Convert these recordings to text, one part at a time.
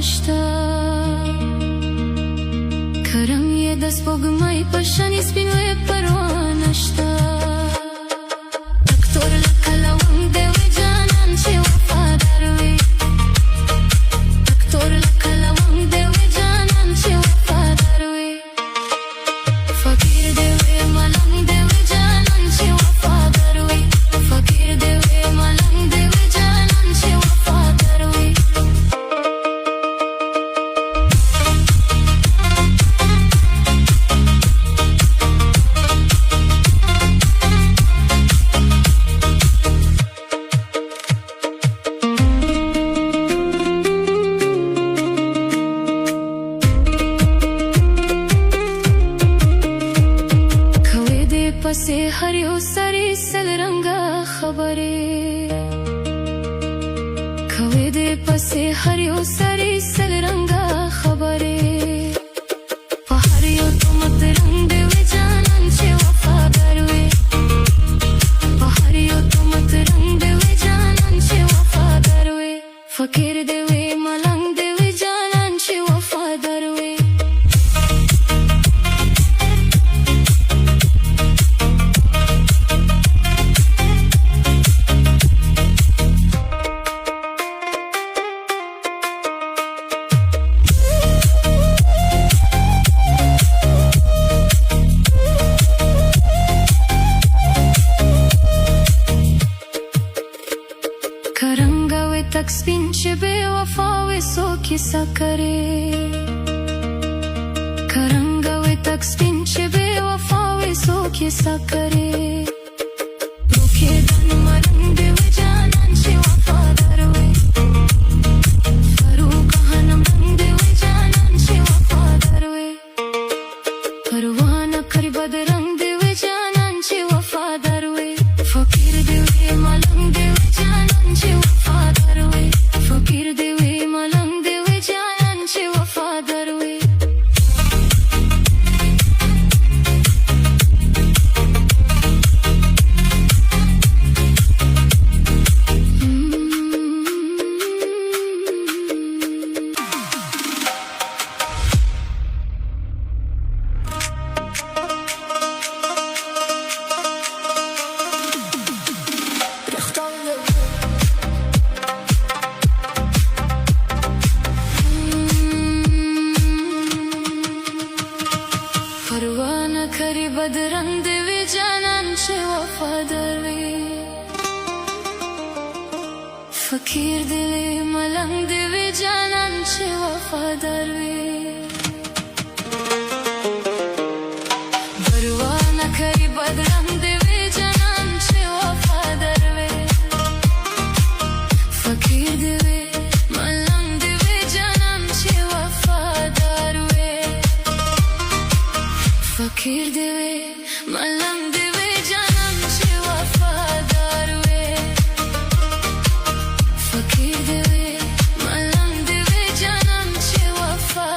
نشتا کرم یه دست بگمای پشانی سپینوی پروا نشتا دکتر لکلوان دوی جانان چه وفادار وی دکتر لکلوان دوی جانان چه وفادار وی فقیر دوی ملنگ دوی جانان چه وفادار وی فقیر دوی ملنگ دوی جانان چه وفادار وی پسې هر یو سړی سل رنګه خبرې کوي دې پسې هر یو سړی سل رنګه خبرې په هر یو تمت رنګ دې وي جانان چې وفادار وي په هر یو تمت رنګ دې وي جانان چې وفادار وي فقیر دې وي ملنګ دې وي جانان چې وفادار وي کرنگوی تک سپین چه بے وفاوی سو کیسا کرے کرنگوی تک سپین چه بے وفاوی سو کیسا کرے روکے دن مرنگ دیوی جانان چه وفادار وی فروغ هنم رنگ دیوی جانان چه وفادار وی پروانه کری بد رنگ دیوی جانان چه وفادار وی فقیر دیوی ملنگ دیوی جانان چه وفادار وی فقیر دیوی ملنگ دیوی جانان چه وفادار وی پروانه کری بد رنگ دیوی جانان چه وفادار وی فقیر دیوی ملنگ دیوی جانان چه وفادار وی پروانه کری بد رنگ دیوی جانان چه وفادار وی فقیر دیوی ملنگ دیوی جانان چه وفادار وی فقیر دیوی ملنگ دیوی جانان چه وفادار وی فقیر دیوی ملنگ دیوی جانان چه وفادار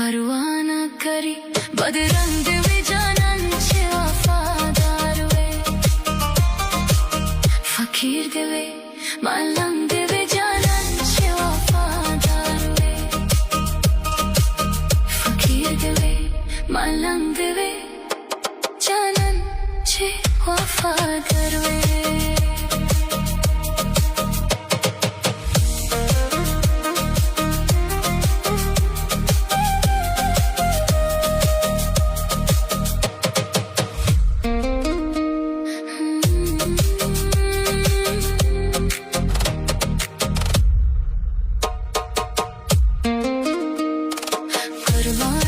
परवा न करी बदरंग वे जानांचे वफादार वे फकीर देवे मालम देवे जानांचे वफादार वे फकीर देवे मालम देवे जानांचे वफादार वे परवा